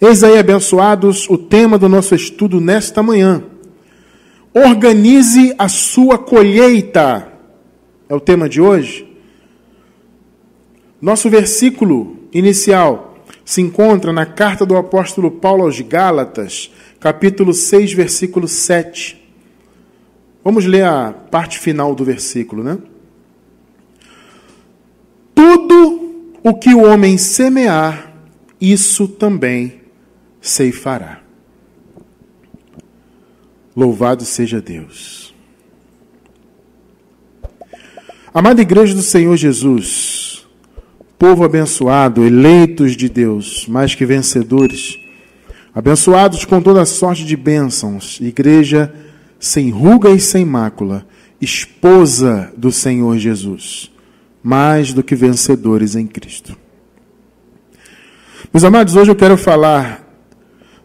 Eis aí, abençoados, o tema do nosso estudo nesta manhã. Organize a sua colheita. É o tema de hoje. Nosso versículo inicial se encontra na carta do apóstolo Paulo aos Gálatas, capítulo 6, versículo 7. Vamos ler a parte final do versículo, né? Tudo o que o homem semear, isso também ceifará. Louvado seja Deus. Amada igreja do Senhor Jesus, povo abençoado, eleitos de Deus, mais que vencedores, abençoados com toda sorte de bênçãos, igreja sem ruga e sem mácula, esposa do Senhor Jesus, mais do que vencedores em Cristo. Meus amados, hoje eu quero falar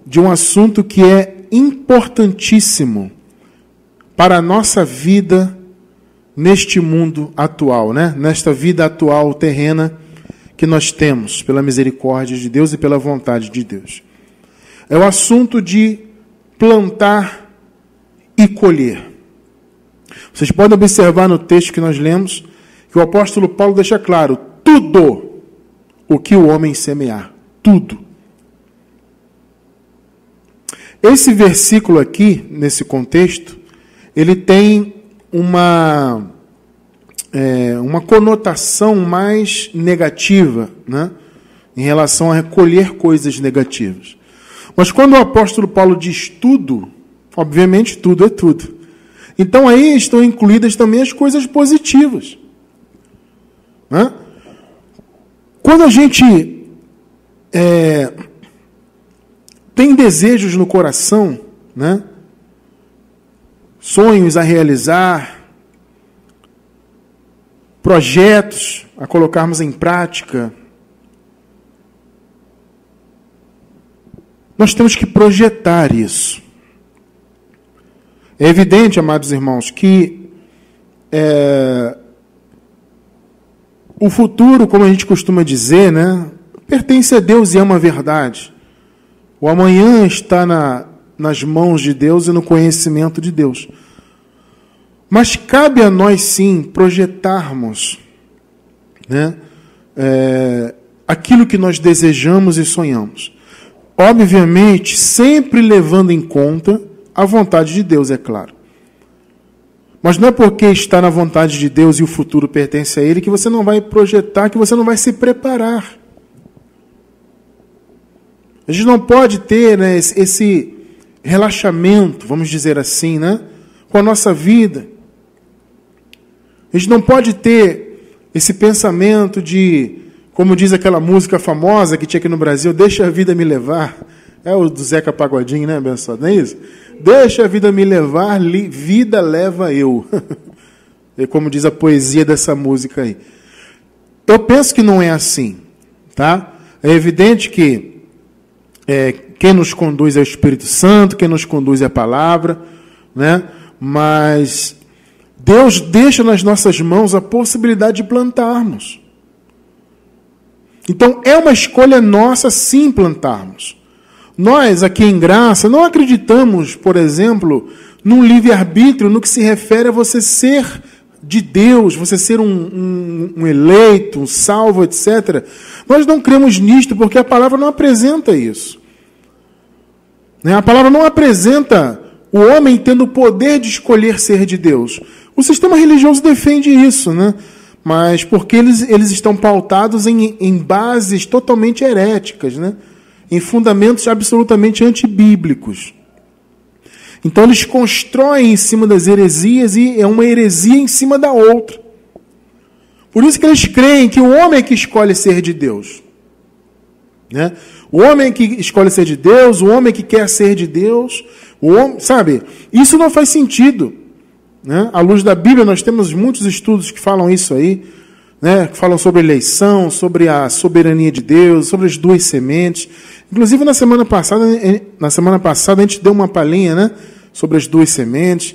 de um assunto que é importantíssimo para a nossa vida neste mundo atual, né? Nesta vida atual terrena que nós temos, pela misericórdia de Deus e pela vontade de Deus. É o assunto de plantar e colher. Vocês podem observar no texto que nós lemos que o apóstolo Paulo deixa claro, tudo o que o homem semear, tudo. Esse versículo aqui, nesse contexto, ele tem uma conotação mais negativa, né, em relação a recolher coisas negativas. Mas quando o apóstolo Paulo diz tudo, obviamente tudo é tudo. Então aí estão incluídas também as coisas positivas. Né? Quando a gente tem desejos no coração, né? Sonhos a realizar, projetos a colocarmos em prática, nós temos que projetar isso. É evidente, amados irmãos, que o futuro, como a gente costuma dizer, né, pertence a Deus e é uma verdade. O amanhã está nas mãos de Deus e no conhecimento de Deus. Mas cabe a nós, sim, projetarmos, né, aquilo que nós desejamos e sonhamos. Obviamente, sempre levando em conta a vontade de Deus, é claro. Mas não é porque está na vontade de Deus e o futuro pertence a Ele que você não vai projetar, que você não vai se preparar. A gente não pode ter, né, esse relaxamento, vamos dizer assim, né, com a nossa vida. A gente não pode ter esse pensamento de, como diz aquela música famosa que tinha aqui no Brasil, deixa a vida me levar. É o do Zeca Pagodinho, né, abençoado? Não é isso? Deixa a vida me levar, vida leva eu. É como diz a poesia dessa música aí. Eu penso que não é assim, tá? É evidente que quem nos conduz é o Espírito Santo, quem nos conduz é a palavra, né? Mas Deus deixa nas nossas mãos a possibilidade de plantarmos. Então, é uma escolha nossa, sim, plantarmos. Nós, aqui em Graça, não acreditamos, por exemplo, num livre-arbítrio no que se refere a você ser de Deus, você ser um eleito, um salvo, etc. Nós não cremos nisto porque a palavra não apresenta isso. A palavra não apresenta o homem tendo o poder de escolher ser de Deus. O sistema religioso defende isso, né? Mas porque eles estão pautados em bases totalmente heréticas, né? Em fundamentos absolutamente antibíblicos. Então eles constroem em cima das heresias e é uma heresia em cima da outra. Por isso que eles creem que o homem é que escolhe ser de Deus. Né? O homem que escolhe ser de Deus, o homem que quer ser de Deus, o homem, sabe? Isso não faz sentido. Né? À luz da Bíblia, nós temos muitos estudos que falam isso aí, né? Que falam sobre eleição, sobre a soberania de Deus, sobre as duas sementes. Inclusive, na semana passada a gente deu uma palhinha, né? Sobre as duas sementes.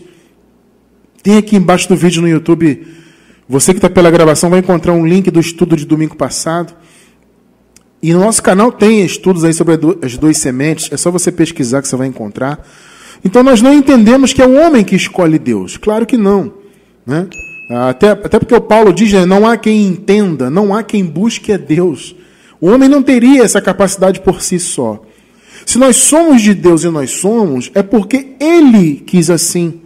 Tem aqui embaixo do vídeo no YouTube, você que está pela gravação vai encontrar um link do estudo de domingo passado. E no nosso canal tem estudos aí sobre as 2 sementes, é só você pesquisar que você vai encontrar. Então nós não entendemos que é o homem que escolhe Deus. Claro que não. Né? Até porque o Paulo diz, né, não há quem entenda, não há quem busque a Deus. O homem não teria essa capacidade por si só. Se nós somos de Deus e nós somos, é porque Ele quis assim.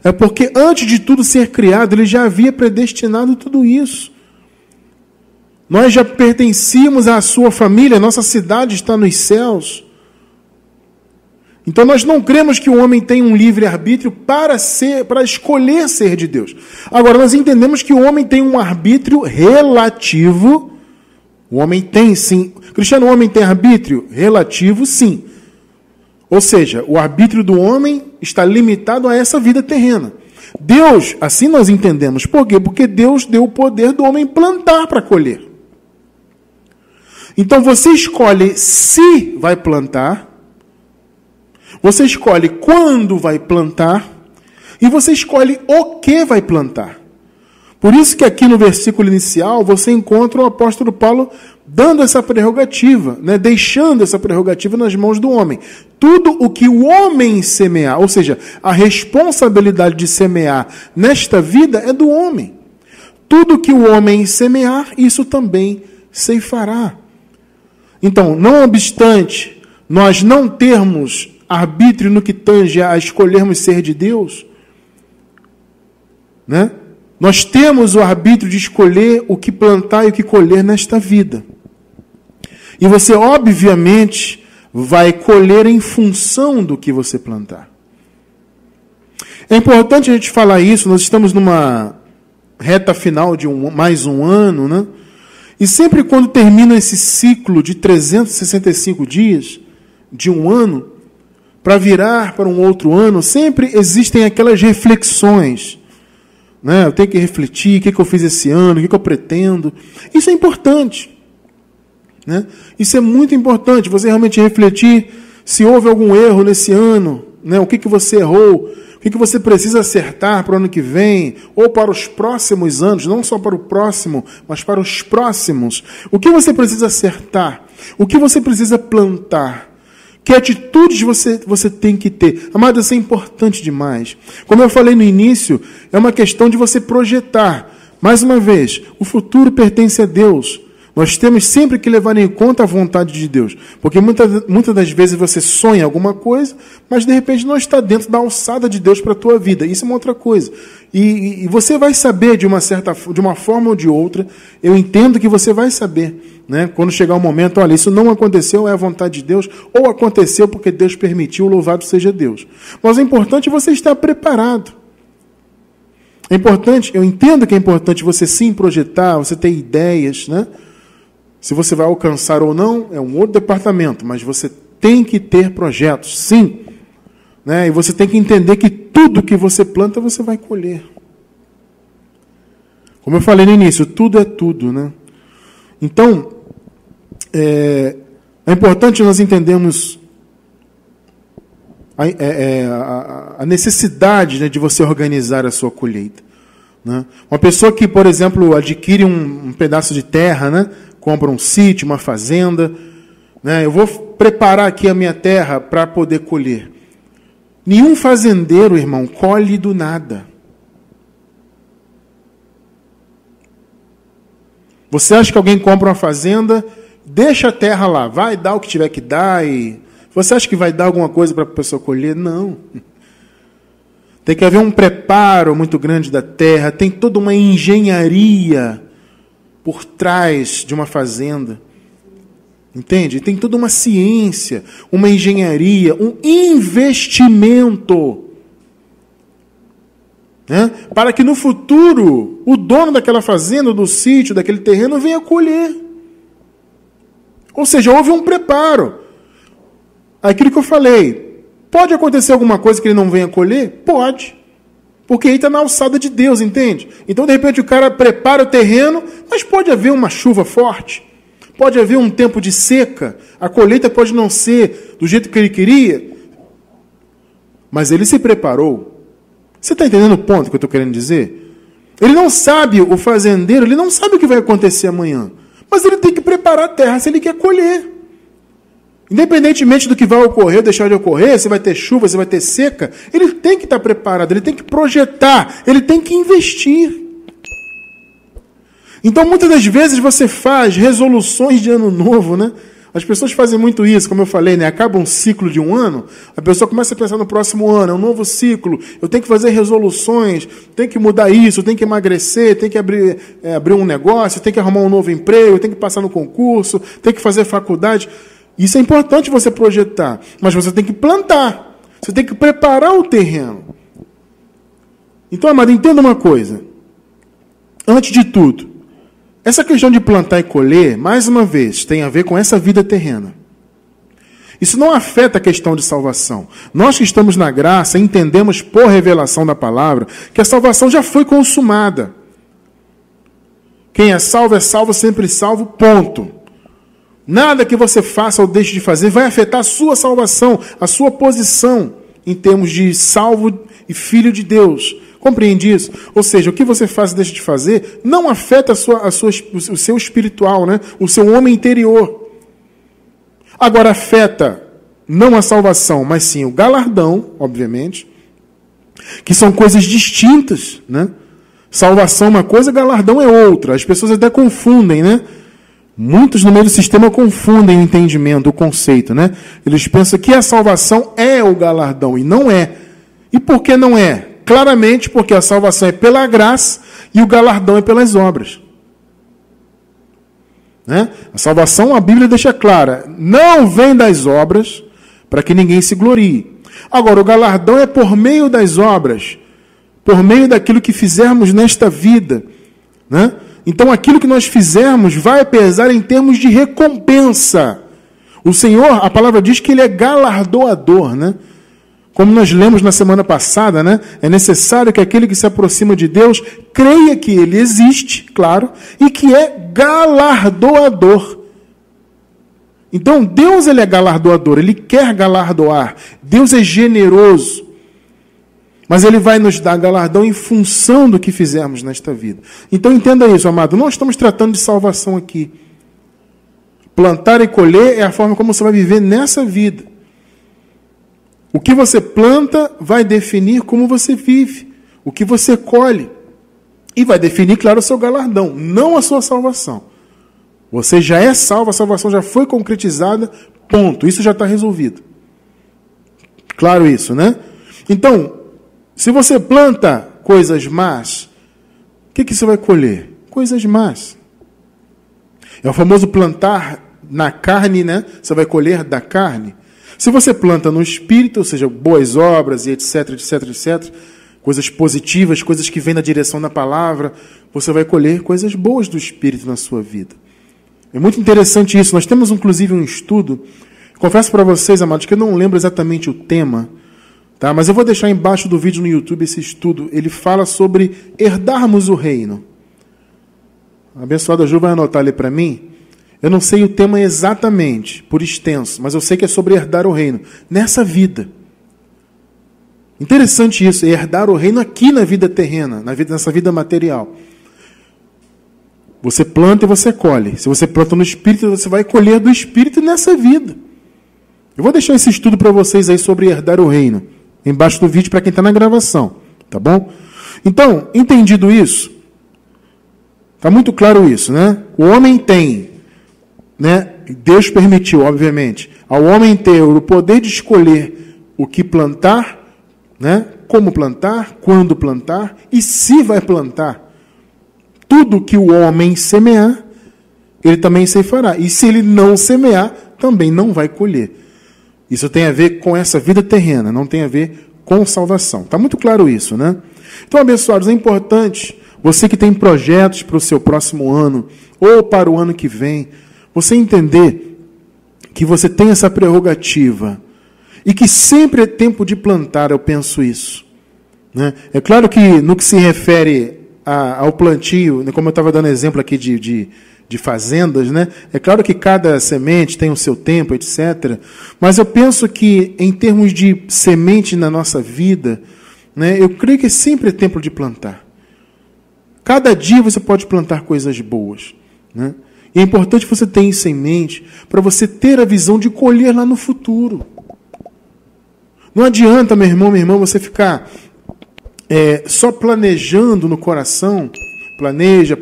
É porque antes de tudo ser criado, Ele já havia predestinado tudo isso. Nós já pertencíamos à sua família, nossa cidade está nos céus. Então nós não cremos que o homem tem um livre-arbítrio para escolher ser de Deus. Agora, nós entendemos que o homem tem um arbítrio relativo. O homem tem, sim. Cristiano, o homem tem arbítrio relativo, sim. Ou seja, o arbítrio do homem está limitado a essa vida terrena. Deus, assim nós entendemos. Por quê? Porque Deus deu o poder do homem plantar para colher. Então você escolhe se vai plantar, você escolhe quando vai plantar, e você escolhe o que vai plantar. Por isso que aqui no versículo inicial você encontra o apóstolo Paulo dando essa prerrogativa, né, deixando essa prerrogativa nas mãos do homem. Tudo o que o homem semear, ou seja, a responsabilidade de semear nesta vida é do homem. Tudo que o homem semear, isso também ceifará. Então, não obstante nós não termos arbítrio no que tange a escolhermos ser de Deus, né? Nós temos o arbítrio de escolher o que plantar e o que colher nesta vida. E você, obviamente, vai colher em função do que você plantar. É importante a gente falar isso, nós estamos numa reta final de mais um ano, né? E sempre quando termina esse ciclo de 365 dias, de um ano, para virar para um outro ano, sempre existem aquelas reflexões. Né? Eu tenho que refletir, o que eu fiz esse ano, o que eu pretendo. Isso é importante. Né? Isso é muito importante, você realmente refletir se houve algum erro nesse ano, né? O que você errou, o que você precisa acertar para o ano que vem, ou para os próximos anos, não só para o próximo, mas para os próximos. O que você precisa acertar? O que você precisa plantar? Que atitudes você tem que ter? Amado, isso é importante demais. Como eu falei no início, é uma questão de você projetar. Mais uma vez, o futuro pertence a Deus. Nós temos sempre que levar em conta a vontade de Deus. Porque muitas das vezes você sonha alguma coisa, mas de repente não está dentro da alçada de Deus para a tua vida. Isso é uma outra coisa. E você vai saber de uma forma ou de outra, eu entendo que você vai saber, né? Quando chegar o momento, olha, isso não aconteceu, é a vontade de Deus, ou aconteceu porque Deus permitiu, louvado seja Deus. Mas é importante você estar preparado. É importante, eu entendo que é importante você sim projetar, você ter ideias, né? Se você vai alcançar ou não, é um outro departamento, mas você tem que ter projetos, sim. Né? E você tem que entender que tudo que você planta, você vai colher. Como eu falei no início, tudo é tudo. Né? Então, é importante nós entendermos a necessidade, né, de você organizar a sua colheita. Né? Uma pessoa que, por exemplo, adquire um pedaço de terra, né? Compra um sítio, uma fazenda, né? Eu vou preparar aqui a minha terra para poder colher. Nenhum fazendeiro, irmão, colhe do nada. Você acha que alguém compra uma fazenda, deixa a terra lá, vai dar o que tiver que dar, e você acha que vai dar alguma coisa para a pessoa colher? Não. Tem que haver um preparo muito grande da terra, tem toda uma engenharia por trás de uma fazenda. Entende? Tem toda uma ciência, uma engenharia, um investimento. Né? Para que no futuro o dono daquela fazenda, do sítio, daquele terreno venha colher. Ou seja, houve um preparo. Aquilo que eu falei, pode acontecer alguma coisa que ele não venha colher? Pode. Porque aí está na alçada de Deus, entende? Então, de repente, o cara prepara o terreno, mas pode haver uma chuva forte, pode haver um tempo de seca, a colheita pode não ser do jeito que ele queria, mas ele se preparou. Você está entendendo o ponto que eu estou querendo dizer? Ele não sabe, o fazendeiro, ele não sabe o que vai acontecer amanhã, Mas ele tem que preparar a terra se ele quer colher. Independentemente do que vai ocorrer ou deixar de ocorrer, se vai ter chuva, se vai ter seca, ele tem que estar preparado, ele tem que projetar, ele tem que investir. Então, muitas das vezes você faz resoluções de ano novo, né? As pessoas fazem muito isso, como eu falei, né? Acaba um ciclo de um ano, a pessoa começa a pensar no próximo ano, é um novo ciclo, eu tenho que fazer resoluções, tenho que mudar isso, tenho que emagrecer, tenho que abrir um negócio, tenho que arrumar um novo emprego, tenho que passar no concurso, tenho que fazer faculdade. Isso é importante você projetar, mas você tem que plantar, você tem que preparar o terreno. Então, amado, entenda uma coisa. Antes de tudo, essa questão de plantar e colher, mais uma vez, tem a ver com essa vida terrena. Isso não afeta a questão de salvação. Nós que estamos na graça, entendemos por revelação da palavra que a salvação já foi consumada. Quem é salvo, sempre salvo, ponto. Nada que você faça ou deixe de fazer vai afetar a sua salvação, a sua posição em termos de salvo e filho de Deus. Compreende isso? Ou seja, o que você faz e deixa de fazer não afeta o seu espiritual, né? O seu homem interior. Agora afeta não a salvação, mas sim o galardão, obviamente, que são coisas distintas, né? Salvação é uma coisa, galardão é outra. As pessoas até confundem, né? Muitos no meio do sistema confundem o entendimento, o conceito, né? Eles pensam que a salvação é o galardão, e não é. E por que não é? Claramente porque a salvação é pela graça e o galardão é pelas obras. Né? A salvação, a Bíblia deixa clara, não vem das obras para que ninguém se glorie. Agora, o galardão é por meio das obras, por meio daquilo que fizermos nesta vida, né? Então, aquilo que nós fizermos vai pesar em termos de recompensa. O Senhor, a palavra diz que Ele é galardoador, né? Como nós lemos na semana passada, né? É necessário que aquele que se aproxima de Deus creia que Ele existe, claro, e que é galardoador. Então, Deus ele é galardoador, Ele quer galardoar. Deus é generoso. Mas Ele vai nos dar galardão em função do que fizermos nesta vida. Então entenda isso, amado. Não estamos tratando de salvação aqui. Plantar e colher é a forma como você vai viver nessa vida. O que você planta vai definir como você vive. O que você colhe. E vai definir, claro, o seu galardão, não a sua salvação. Você já é salvo, a salvação já foi concretizada, ponto. Isso já está resolvido. Claro isso, né? Então, se você planta coisas más, o que você vai colher? Coisas más. É o famoso plantar na carne, né? Você vai colher da carne. Se você planta no espírito, ou seja, boas obras e etc, etc, etc, coisas positivas, coisas que vêm na direção da palavra, você vai colher coisas boas do espírito na sua vida. É muito interessante isso. Nós temos, inclusive, um estudo. Confesso para vocês, amados, que eu não lembro exatamente o tema, tá? Mas eu vou deixar embaixo do vídeo no YouTube esse estudo. Ele fala sobre herdarmos o reino. A abençoada Ju vai anotar ali para mim. Eu não sei o tema exatamente, por extenso, mas eu sei que é sobre herdar o reino nessa vida. Interessante isso, herdar o reino aqui na vida terrena, nessa vida material. Você planta e você colhe. Se você planta no Espírito, você vai colher do Espírito nessa vida. Eu vou deixar esse estudo para vocês aí sobre herdar o reino, embaixo do vídeo para quem está na gravação, tá bom? Então, entendido isso, está muito claro isso, né? O homem tem, né? Deus permitiu, obviamente, ao homem ter o poder de escolher o que plantar, né? Como plantar, quando plantar e se vai plantar. Tudo que o homem semear, ele também ceifará. E se ele não semear, também não vai colher. Isso tem a ver com essa vida terrena, não tem a ver com salvação. Está muito claro isso, né? Então, abençoados, é importante, você que tem projetos para o seu próximo ano, ou para o ano que vem, você entender que você tem essa prerrogativa e que sempre é tempo de plantar, eu penso isso. Né? É claro que no que se refere ao plantio, como eu estava dando exemplo aqui de fazendas, né? É claro que cada semente tem o seu tempo, etc. Mas eu penso que, em termos de semente na nossa vida, né, eu creio que sempre é tempo de plantar. Cada dia você pode plantar coisas boas. Né? E é importante você ter isso em mente, para você ter a visão de colher lá no futuro. Não adianta, meu irmão, minha irmã, você ficar só planejando no coração, planeja,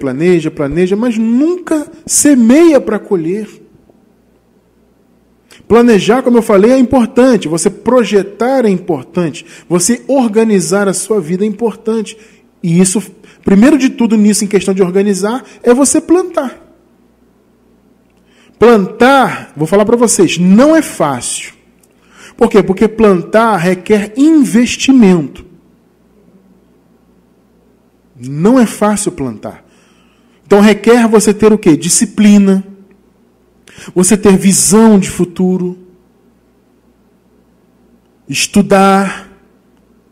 mas nunca semeia para colher. Planejar, como eu falei, é importante. Você projetar é importante. Você organizar a sua vida é importante. E isso, primeiro de tudo nisso, em questão de organizar, é você plantar. Plantar, vou falar para vocês, não é fácil. Por quê? Porque plantar requer investimento. Não é fácil plantar. Então requer você ter o quê? Disciplina. Você ter visão de futuro. Estudar.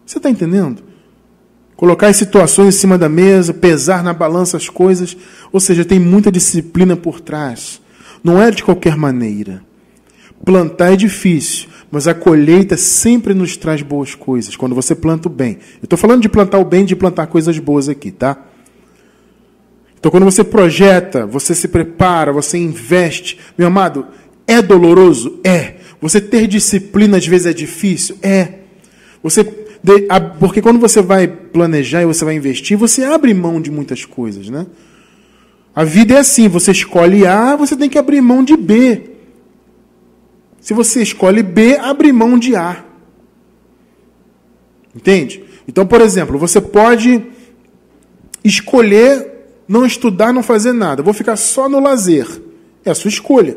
Você está entendendo? Colocar as situações em cima da mesa, pesar na balança as coisas. Ou seja, tem muita disciplina por trás. Não é de qualquer maneira. Plantar é difícil, mas a colheita sempre nos traz boas coisas, quando você planta o bem. Eu estou falando de plantar o bem, de plantar coisas boas aqui, tá? Então, quando você projeta, você se prepara, você investe. Meu amado, é doloroso? É. Você ter disciplina, às vezes, é difícil? É. Porque quando você vai planejar e você vai investir, você abre mão de muitas coisas, né? A vida é assim, você escolhe A, você tem que abrir mão de B. Se você escolhe B, abre mão de A. Entende? Então, por exemplo, você pode escolher não estudar, não fazer nada. Vou ficar só no lazer. É a sua escolha.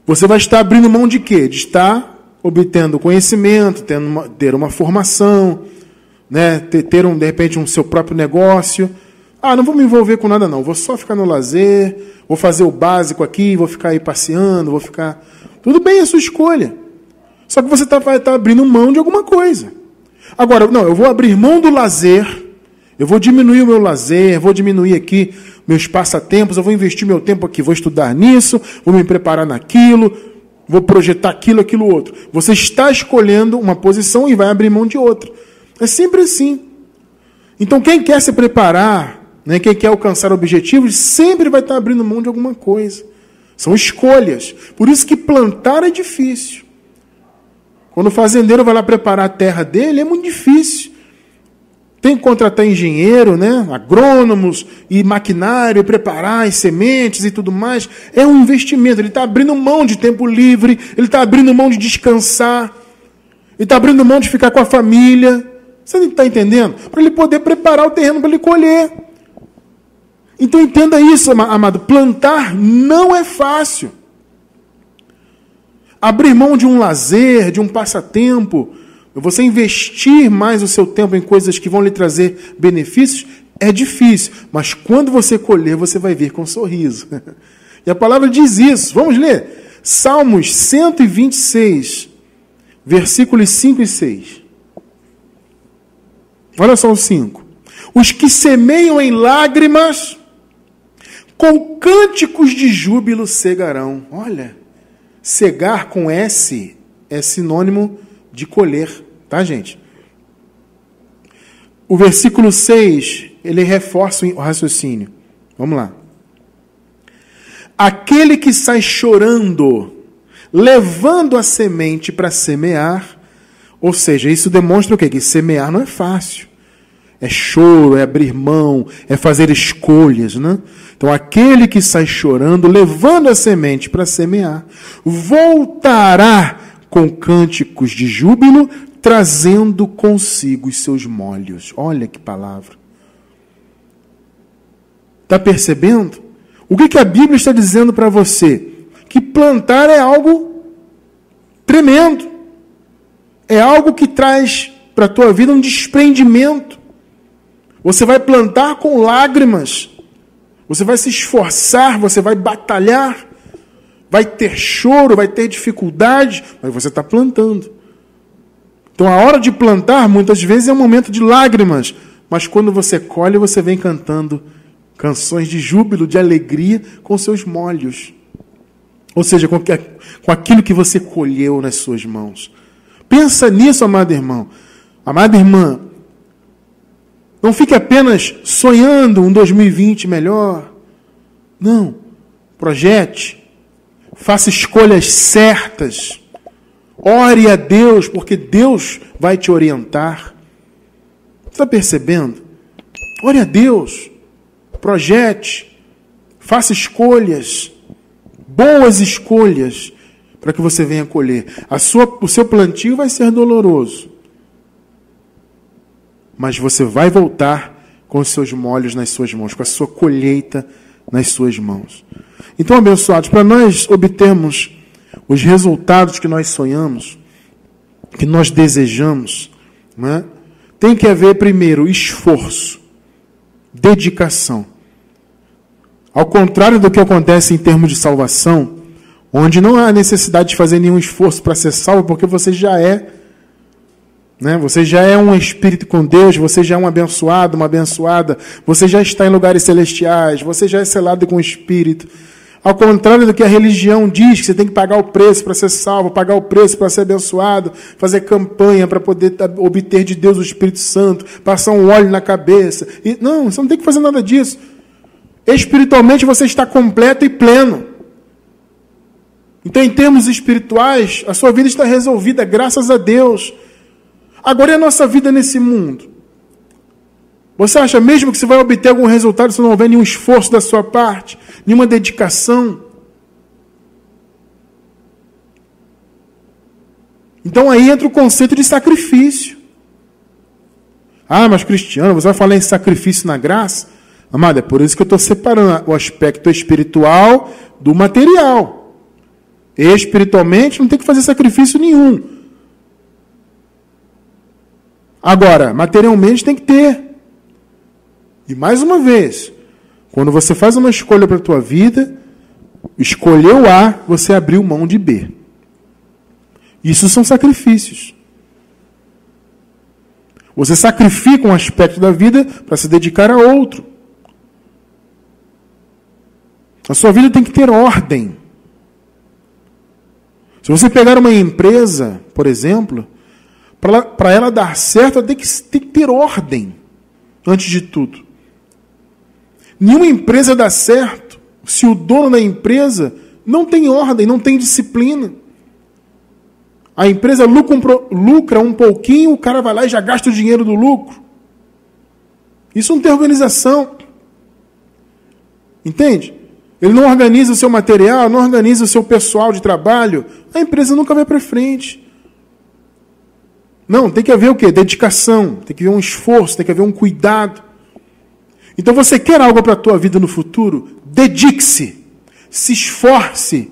Você vai estar abrindo mão de quê? De estar obtendo conhecimento, ter uma formação, né? ter de repente, um seu próprio negócio. Ah, não vou me envolver com nada não. Vou só ficar no lazer, vou fazer o básico aqui, vou ficar aí passeando, vou ficar... Tudo bem, é a sua escolha. Só que você vai estar abrindo mão de alguma coisa. Agora, não, eu vou abrir mão do lazer, eu vou diminuir o meu lazer, vou diminuir aqui meus passatempos, eu vou investir meu tempo aqui, vou estudar nisso, vou me preparar naquilo, vou projetar aquilo, outro. Você está escolhendo uma posição e vai abrir mão de outra. É sempre assim. Então, quem quer se preparar, né, quem quer alcançar objetivos, sempre vai estar abrindo mão de alguma coisa. São escolhas. Por isso que plantar é difícil. Quando o fazendeiro vai lá preparar a terra dele, é muito difícil. Tem que contratar engenheiro, né, agrônomos e maquinário, preparar as sementes e tudo mais. É um investimento. Ele está abrindo mão de tempo livre, ele está abrindo mão de descansar, ele está abrindo mão de ficar com a família. Você não está entendendo? Para ele poder preparar o terreno para ele colher. Então entenda isso, amado. Plantar não é fácil. Abrir mão de um lazer, de um passatempo, você investir mais o seu tempo em coisas que vão lhe trazer benefícios, é difícil. Mas quando você colher, você vai ver com sorriso. E a palavra diz isso. Vamos ler. Salmos 126, versículos 5 e 6. Olha só o 5. Os que semeiam em lágrimas, com cânticos de júbilo cegarão. Olha, cegar com S é sinônimo de colher, tá, gente? O versículo 6, ele reforça o raciocínio. Vamos lá. Aquele que sai chorando, levando a semente para semear, ou seja, isso demonstra o quê? Que semear não é fácil. É choro, é abrir mão, é fazer escolhas, né? Então, aquele que sai chorando, levando a semente para semear, voltará com cânticos de júbilo, trazendo consigo os seus molhos. Olha que palavra. Está percebendo? O que a Bíblia está dizendo para você? Que plantar é algo tremendo. É algo que traz para a tua vida um desprendimento. Você vai plantar com lágrimas. Você vai se esforçar, você vai batalhar. Vai ter choro, vai ter dificuldade, mas você está plantando. Então a hora de plantar, muitas vezes, é um momento de lágrimas. Mas quando você colhe, você vem cantando canções de júbilo, de alegria, com seus molhos. Ou seja, com aquilo que você colheu nas suas mãos. Pensa nisso, amado irmão. Amada irmã, não fique apenas sonhando um 2020 melhor. Não. Projete. Faça escolhas certas. Ore a Deus, porque Deus vai te orientar. Está percebendo? Ore a Deus. Projete. Faça escolhas. Boas escolhas. Para que você venha colher. O seu plantio vai ser doloroso. Mas você vai voltar com os seus molhos nas suas mãos, com a sua colheita nas suas mãos. Então, abençoados, para nós obtermos os resultados que nós sonhamos, que nós desejamos, né, tem que haver, primeiro, esforço, dedicação. Ao contrário do que acontece em termos de salvação, onde não há necessidade de fazer nenhum esforço para ser salvo, porque você já é, né? Você já é um espírito com Deus, você já é um abençoado, uma abençoada, você já está em lugares celestiais, você já é selado com o Espírito. Ao contrário do que a religião diz, que você tem que pagar o preço para ser salvo, pagar o preço para ser abençoado, fazer campanha para poder obter de Deus o Espírito Santo, passar um óleo na cabeça. Não, você não tem que fazer nada disso. Espiritualmente você está completo e pleno. Então, em termos espirituais, a sua vida está resolvida, graças a Deus. Agora, e a nossa vida nesse mundo? Você acha mesmo que você vai obter algum resultado se não houver nenhum esforço da sua parte? Nenhuma dedicação? Então aí entra o conceito de sacrifício. Ah, mas Cristiano, você vai falar em sacrifício na graça? Amado, é por isso que eu estou separando o aspecto espiritual do material. Espiritualmente não tem que fazer sacrifício nenhum. Agora, materialmente tem que ter. E mais uma vez, quando você faz uma escolha para a tua vida, escolheu A, você abriu mão de B. Isso são sacrifícios. Você sacrifica um aspecto da vida para se dedicar a outro. A sua vida tem que ter ordem. Se você pegar uma empresa, por exemplo, para ela dar certo, ela tem que ter ordem, antes de tudo. Nenhuma empresa dá certo se o dono da empresa não tem ordem, não tem disciplina. A empresa lucra um pouquinho, o cara vai lá e já gasta o dinheiro do lucro. Isso não tem organização. Entende? Ele não organiza o seu material, não organiza o seu pessoal de trabalho, a empresa nunca vai para frente. Não, tem que haver o quê? Dedicação, tem que haver um esforço, tem que haver um cuidado. Então você quer algo para a tua vida no futuro? Dedique-se, se esforce.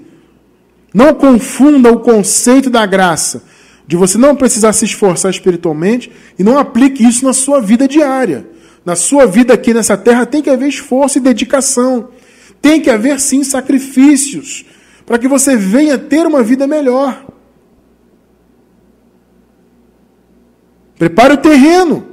Não confunda o conceito da graça, de você não precisar se esforçar espiritualmente, e não aplique isso na sua vida diária. Na sua vida aqui nessa terra tem que haver esforço e dedicação. Tem que haver, sim, sacrifícios, para que você venha ter uma vida melhor. Prepare o terreno.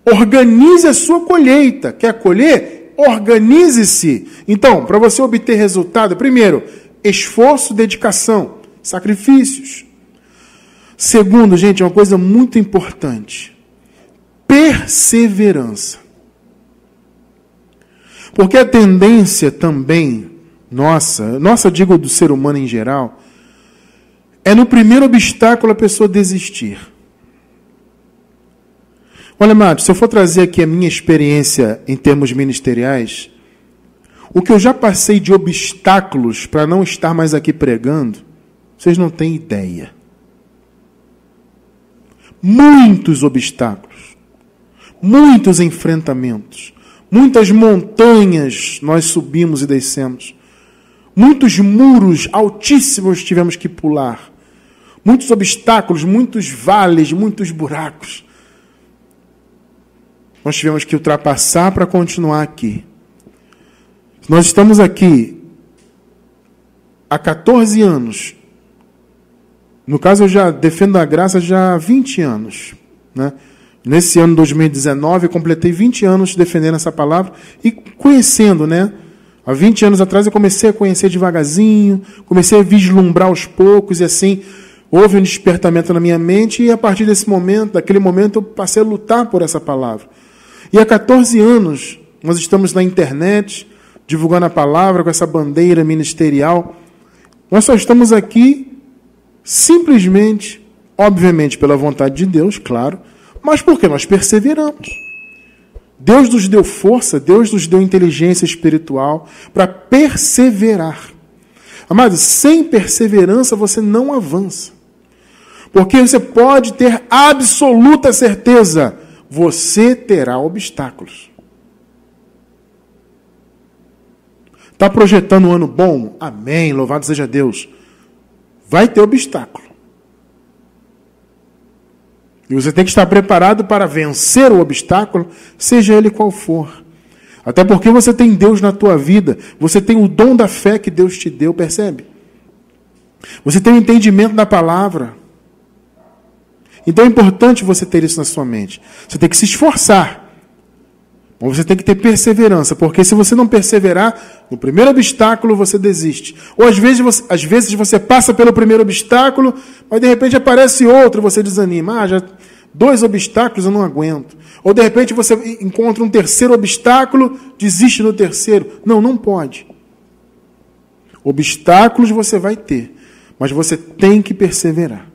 Organize a sua colheita. Quer colher? Organize-se. Então, para você obter resultado, primeiro, esforço, dedicação, sacrifícios. Segundo, gente, é uma coisa muito importante. Perseverança. Porque a tendência também, nossa, digo do ser humano em geral, é no primeiro obstáculo a pessoa desistir. Olha, amado, se eu for trazer aqui a minha experiência em termos ministeriais, o que eu já passei de obstáculos para não estar mais aqui pregando, vocês não têm ideia. Muitos obstáculos, muitos enfrentamentos, muitas montanhas nós subimos e descemos, muitos muros altíssimos tivemos que pular, muitos obstáculos, muitos vales, muitos buracos. Nós tivemos que ultrapassar para continuar aqui. Nós estamos aqui há 14 anos. No caso, eu já defendo a graça já há 20 anos. Né? Nesse ano 2019, eu completei 20 anos defendendo essa palavra e conhecendo, né? Há 20 anos atrás eu comecei a conhecer devagarzinho, comecei a vislumbrar aos poucos e assim houve um despertamento na minha mente e a partir desse momento, daquele momento, eu passei a lutar por essa palavra. E há 14 anos nós estamos na internet, divulgando a palavra com essa bandeira ministerial. Nós só estamos aqui simplesmente, obviamente pela vontade de Deus, claro, mas porque nós perseveramos. Deus nos deu força, Deus nos deu inteligência espiritual para perseverar. Amados, sem perseverança você não avança. Porque você pode ter absoluta certeza, você terá obstáculos. Está projetando um ano bom? Amém, louvado seja Deus. Vai ter obstáculo. E você tem que estar preparado para vencer o obstáculo, seja ele qual for. Até porque você tem Deus na tua vida, você tem o dom da fé que Deus te deu, percebe? Você tem o entendimento da palavra. Então é importante você ter isso na sua mente. Você tem que se esforçar. Mas você tem que ter perseverança, porque se você não perseverar, no primeiro obstáculo você desiste. Ou às vezes você passa pelo primeiro obstáculo, mas de repente aparece outro e você desanima. Já 2 obstáculos eu não aguento. Ou de repente você encontra um terceiro obstáculo, desiste no terceiro. Não, não pode. Obstáculos você vai ter, mas você tem que perseverar.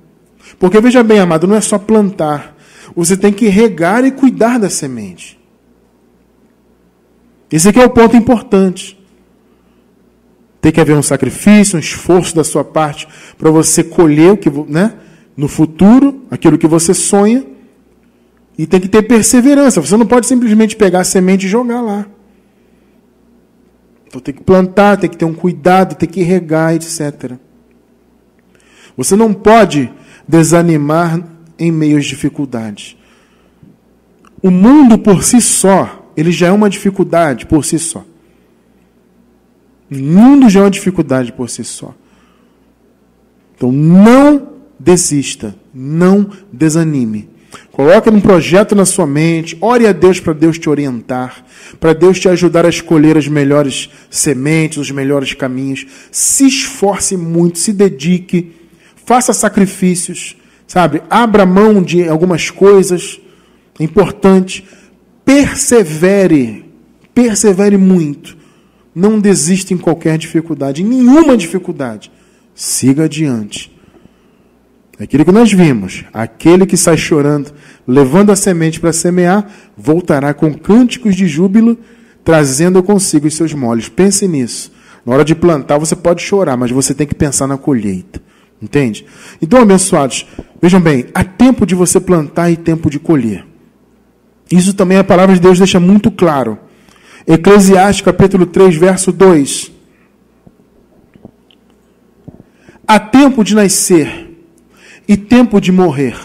Porque veja bem, amado, não é só plantar. Você tem que regar e cuidar da semente. Esse aqui é o ponto importante. Tem que haver um sacrifício, um esforço da sua parte para você colher o que, né, no futuro, aquilo que você sonha. E tem que ter perseverança. Você não pode simplesmente pegar a semente e jogar lá. Então tem que plantar, tem que ter um cuidado, tem que regar, etc. Você não pode desanimar em meio às dificuldades. O mundo por si só, ele já é uma dificuldade por si só. O mundo já é uma dificuldade por si só. Então não desista, não desanime. Coloque um projeto na sua mente, ore a Deus para Deus te orientar, para Deus te ajudar a escolher as melhores sementes, os melhores caminhos. Se esforce muito, se dedique, faça sacrifícios, sabe? Abra mão de algumas coisas, é importante. Persevere muito. Não desista em qualquer dificuldade, em nenhuma dificuldade. Siga adiante. Aquilo que nós vimos, aquele que sai chorando, levando a semente para semear, voltará com cânticos de júbilo, trazendo consigo os seus molhos. Pense nisso. Na hora de plantar, você pode chorar, mas você tem que pensar na colheita. Entende? Então, abençoados, vejam bem, há tempo de você plantar e tempo de colher. Isso também a palavra de Deus deixa muito claro. Eclesiastes, capítulo 3, verso 2. Há tempo de nascer e tempo de morrer.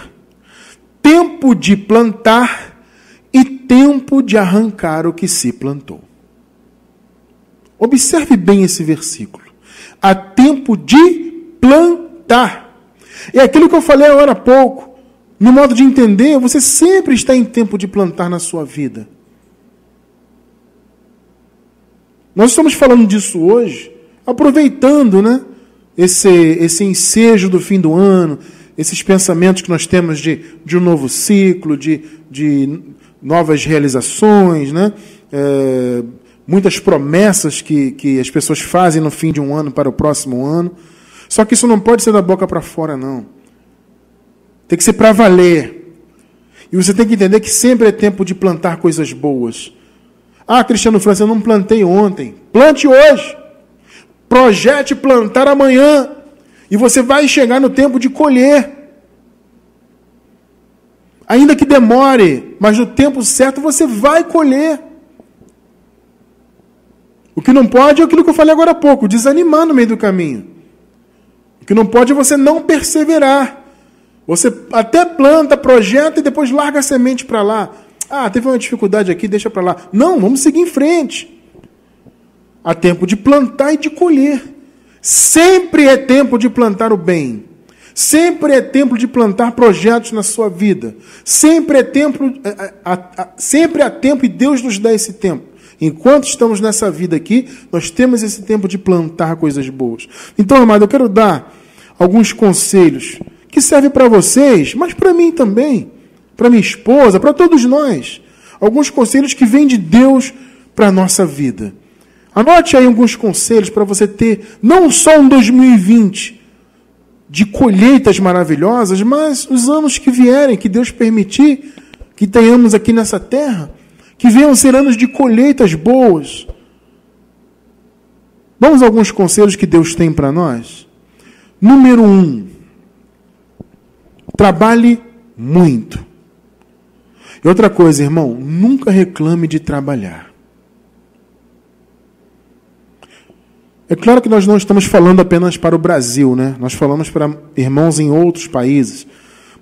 Tempo de plantar e tempo de arrancar o que se plantou. Observe bem esse versículo. Há tempo de plantar. É aquilo que eu falei agora há pouco. No modo de entender, você sempre está em tempo de plantar na sua vida. Nós estamos falando disso hoje, aproveitando, né, esse ensejo do fim do ano, esses pensamentos que nós temos de um novo ciclo, de novas realizações, né, muitas promessas que as pessoas fazem no fim de um ano para o próximo ano. Só que isso não pode ser da boca para fora, não. Tem que ser para valer. E você tem que entender que sempre é tempo de plantar coisas boas. Ah, Cristiano França, eu não plantei ontem. Plante hoje. Projete plantar amanhã. E você vai chegar no tempo de colher. Ainda que demore, mas no tempo certo você vai colher. O que não pode é aquilo que eu falei agora há pouco, desanimar no meio do caminho. O que não pode é você não perseverar. Você até planta, projeta e depois larga a semente para lá. Ah, teve uma dificuldade aqui, deixa para lá. Não, vamos seguir em frente. Há tempo de plantar e de colher. Sempre é tempo de plantar o bem. Sempre é tempo de plantar projetos na sua vida. Sempre há tempo e Deus nos dá esse tempo. Enquanto estamos nessa vida aqui, nós temos esse tempo de plantar coisas boas. Então, amado, eu quero dar alguns conselhos que servem para vocês, mas para mim também, para minha esposa, para todos nós. Alguns conselhos que vêm de Deus para a nossa vida. Anote aí alguns conselhos para você ter não só um 2020 de colheitas maravilhosas, mas os anos que vierem, que Deus permitir que tenhamos aqui nessa terra, que venham ser anos de colheitas boas. Vamos a alguns conselhos que Deus tem para nós? Número 1, trabalhe muito. E outra coisa, irmão, nunca reclame de trabalhar. É claro que nós não estamos falando apenas para o Brasil, né? Nós falamos para irmãos em outros países.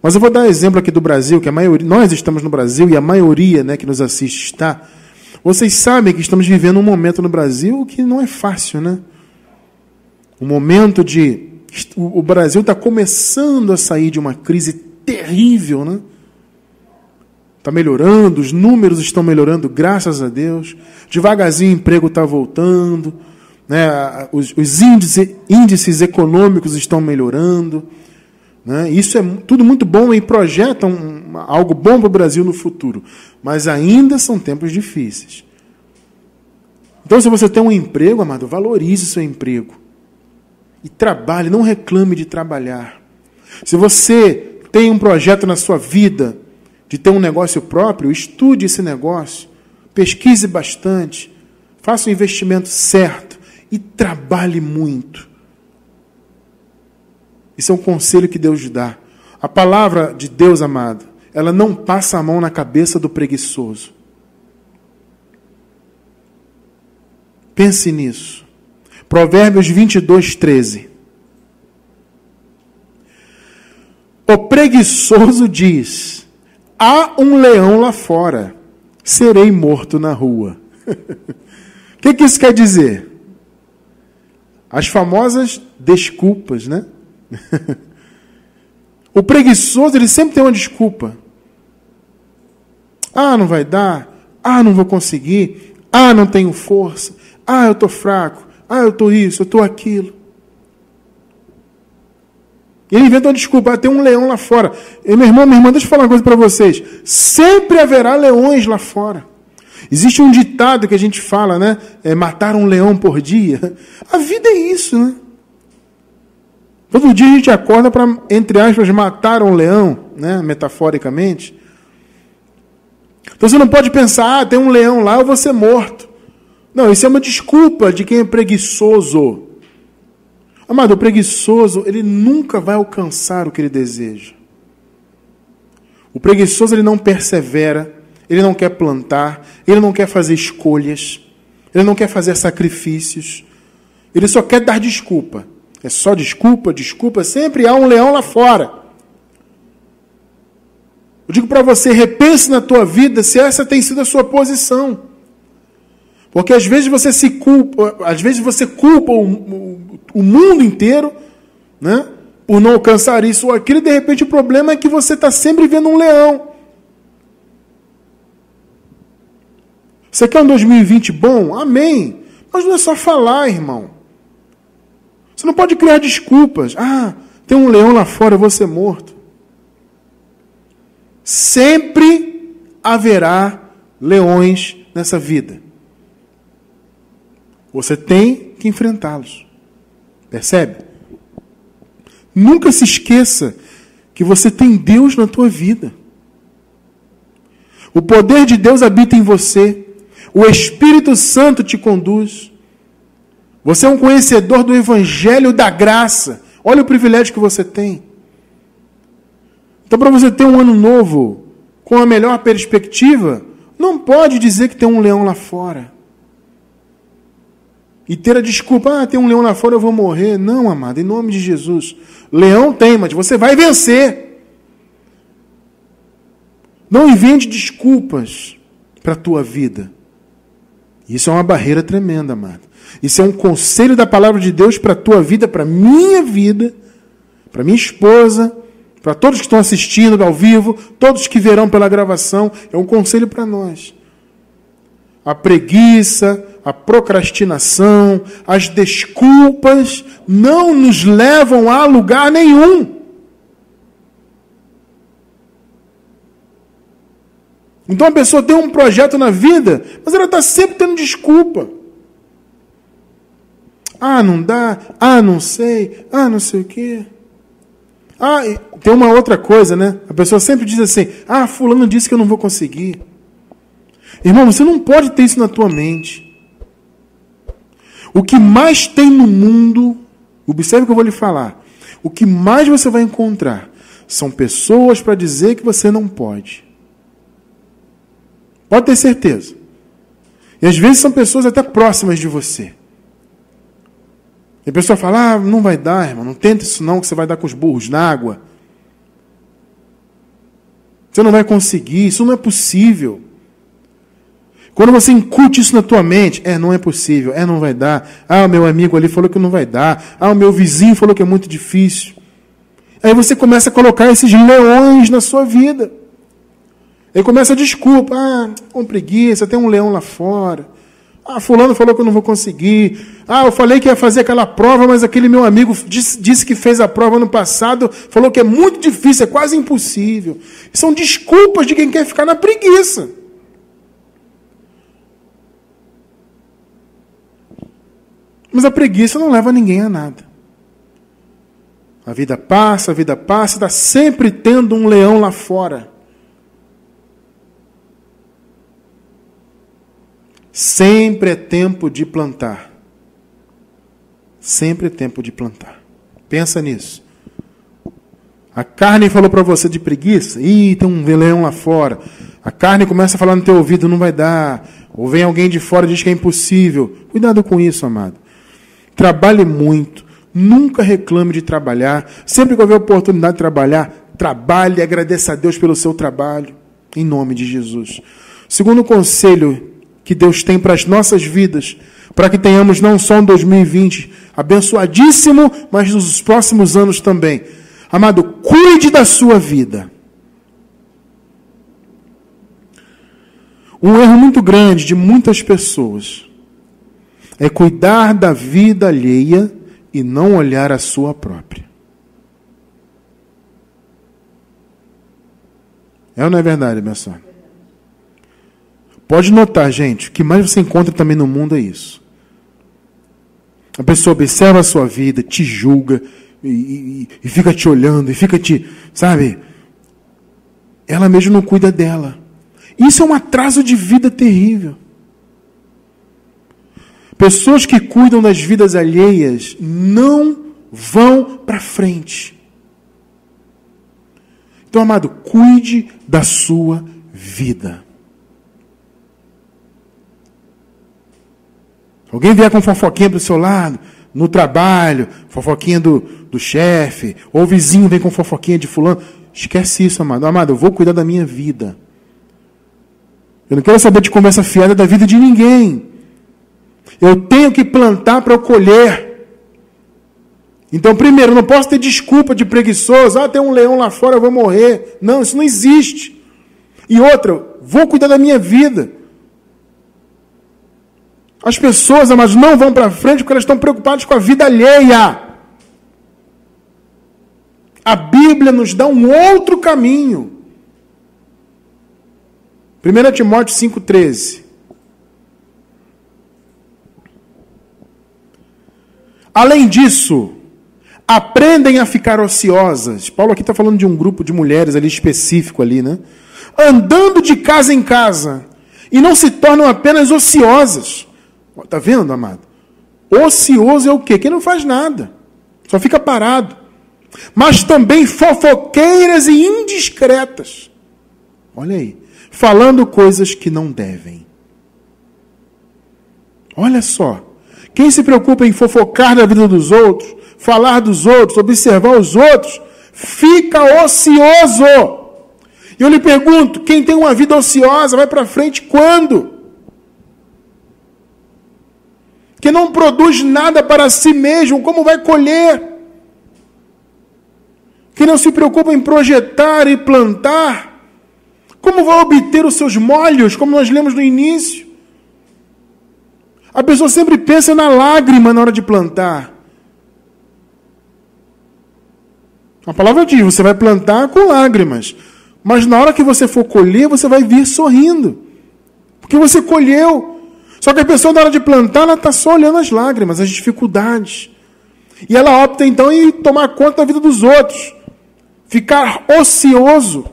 Mas eu vou dar exemplo aqui do Brasil, que a maioria, nós estamos no Brasil e a maioria, né, que nos assiste está. Vocês sabem que estamos vivendo um momento no Brasil que não é fácil, né? Um momento de... O Brasil está começando a sair de uma crise terrível, né? Está melhorando, os números estão melhorando, graças a Deus. Devagarzinho o emprego está voltando, né? Os índices econômicos estão melhorando, né? Isso é tudo muito bom e projetam algo bom para o Brasil no futuro. Mas ainda são tempos difíceis. Então, se você tem um emprego, amado, valorize o seu emprego. E trabalhe, não reclame de trabalhar. Se você tem um projeto na sua vida de ter um negócio próprio, estude esse negócio, pesquise bastante, faça o investimento certo e trabalhe muito. Isso é um conselho que Deus dá. A palavra de Deus, amado, ela não passa a mão na cabeça do preguiçoso. Pense nisso. Provérbios 22:13. O preguiçoso diz: há um leão lá fora, serei morto na rua. O que isso quer dizer? As famosas desculpas, né? O preguiçoso, ele sempre tem uma desculpa. Ah, não vai dar. Ah, não vou conseguir. Ah, não tenho força. Ah, eu estou fraco. Ah, eu estou isso, eu estou aquilo. Ele inventa uma desculpa. Ah, tem um leão lá fora. E, meu irmão, minha irmã, deixa eu falar uma coisa para vocês. Sempre haverá leões lá fora. Existe um ditado que a gente fala, né? Matar um leão por dia. A vida é isso, né? Todo dia a gente acorda para, entre aspas, matar um leão, né? Metaforicamente. Então você não pode pensar, ah, tem um leão lá, eu vou ser morto. Não, isso é uma desculpa de quem é preguiçoso. Amado, o preguiçoso, ele nunca vai alcançar o que ele deseja. O preguiçoso, ele não persevera, ele não quer plantar, ele não quer fazer escolhas, ele não quer fazer sacrifícios, ele só quer dar desculpa. É só desculpa, desculpa, sempre há um leão lá fora. Eu digo para você, repense na tua vida se essa tem sido a sua posição. Porque às vezes você se culpa, às vezes você culpa o mundo inteiro, né, por não alcançar isso ou aquilo, e de repente o problema é que você está sempre vendo um leão. Você quer um 2020 bom? Amém. Mas não é só falar, irmão. Você não pode criar desculpas. Ah, tem um leão lá fora, eu vou ser morto. Sempre haverá leões nessa vida. Você tem que enfrentá-los. Percebe? Nunca se esqueça que você tem Deus na tua vida. O poder de Deus habita em você. O Espírito Santo te conduz. Você é um conhecedor do Evangelho da graça. Olha o privilégio que você tem. Então, para você ter um ano novo com a melhor perspectiva, não pode dizer que tem um leão lá fora. E ter a desculpa, tem um leão lá fora, eu vou morrer. Não, amado, em nome de Jesus. Leão tem, mas você vai vencer. Não invente desculpas para a tua vida. Isso é uma barreira tremenda, amado. Isso é um conselho da palavra de Deus para a tua vida, para a minha vida, para minha esposa, para todos que estão assistindo ao vivo, todos que verão pela gravação. É um conselho para nós. A preguiça, a procrastinação, as desculpas não nos levam a lugar nenhum. Então a pessoa tem um projeto na vida, mas ela está sempre tendo desculpa. Ah, não dá. Ah, não sei. Ah, não sei o quê. Ah, e tem uma outra coisa, né? A pessoa sempre diz assim, ah, fulano disse que eu não vou conseguir. Irmão, você não pode ter isso na tua mente. O que mais tem no mundo, observe o que eu vou lhe falar, o que mais você vai encontrar são pessoas para dizer que você não pode. Pode ter certeza. E às vezes são pessoas até próximas de você. E a pessoa fala, ah, não vai dar, irmão, não tenta isso não, que você vai dar com os burros na água. Você não vai conseguir, isso não é possível. Quando você incute isso na tua mente, não é possível, não vai dar. Ah, o meu amigo ali falou que não vai dar. Ah, o meu vizinho falou que é muito difícil. Aí você começa a colocar esses leões na sua vida. Aí começa a desculpa. Ah, com preguiça, tem um leão lá fora. Ah, fulano falou que eu não vou conseguir. Ah, eu falei que ia fazer aquela prova, mas aquele meu amigo disse que fez a prova no passado, falou que é muito difícil, é quase impossível. São desculpas de quem quer ficar na preguiça. Mas a preguiça não leva ninguém a nada. A vida passa, está sempre tendo um leão lá fora. Sempre é tempo de plantar. Sempre é tempo de plantar. Pensa nisso. A carne falou para você de preguiça. Ih, tem um leão lá fora. A carne começa a falar no teu ouvido, não vai dar. Ou vem alguém de fora e diz que é impossível. Cuidado com isso, amado. Trabalhe muito. Nunca reclame de trabalhar. Sempre que houver oportunidade de trabalhar, trabalhe e agradeça a Deus pelo seu trabalho. Em nome de Jesus. Segundo conselho que Deus tem para as nossas vidas, para que tenhamos não só um 2020 abençoadíssimo, mas nos próximos anos também. Amado, cuide da sua vida. Um erro muito grande de muitas pessoas é cuidar da vida alheia e não olhar a sua própria. É ou não é verdade, minha senhora? Pode notar, gente, o que mais você encontra também no mundo é isso. A pessoa observa a sua vida, te julga e fica te olhando, e fica te, sabe? Ela mesma não cuida dela. Isso é um atraso de vida terrível. Pessoas que cuidam das vidas alheias não vão para frente. Então, amado, cuide da sua vida. Alguém vier com fofoquinha do seu lado, no trabalho, fofoquinha do chefe, ou o vizinho vem com fofoquinha de fulano, esquece isso, amado. Amado, eu vou cuidar da minha vida. Eu não quero saber de conversa fiada da vida de ninguém. Eu tenho que plantar para eu colher. Então, primeiro, eu não posso ter desculpa de preguiçoso. Ah, tem um leão lá fora, eu vou morrer. Não, isso não existe. E outra, vou cuidar da minha vida. As pessoas, amados, não vão para frente porque elas estão preocupadas com a vida alheia. A Bíblia nos dá um outro caminho. 1 Timóteo 5,13. Além disso, aprendem a ficar ociosas. Paulo aqui está falando de um grupo de mulheres ali específico ali, né? Andando de casa em casa. E não se tornam apenas ociosas. Está vendo, amado? Ocioso é o quê? Quem não faz nada. Só fica parado. Mas também fofoqueiras e indiscretas. Olha aí. Falando coisas que não devem. Olha só. Quem se preocupa em fofocar na vida dos outros, falar dos outros, observar os outros, fica ocioso. E eu lhe pergunto, quem tem uma vida ociosa vai para frente quando? Que não produz nada para si mesmo, como vai colher? Que não se preocupa em projetar e plantar, como vai obter os seus molhos, como nós lemos no início? A pessoa sempre pensa na lágrima na hora de plantar. A palavra diz, você vai plantar com lágrimas, mas na hora que você for colher, você vai vir sorrindo, porque você colheu. Só que a pessoa, na hora de plantar, ela está só olhando as lágrimas, as dificuldades. E ela opta, então, em tomar conta da vida dos outros. Ficar ocioso.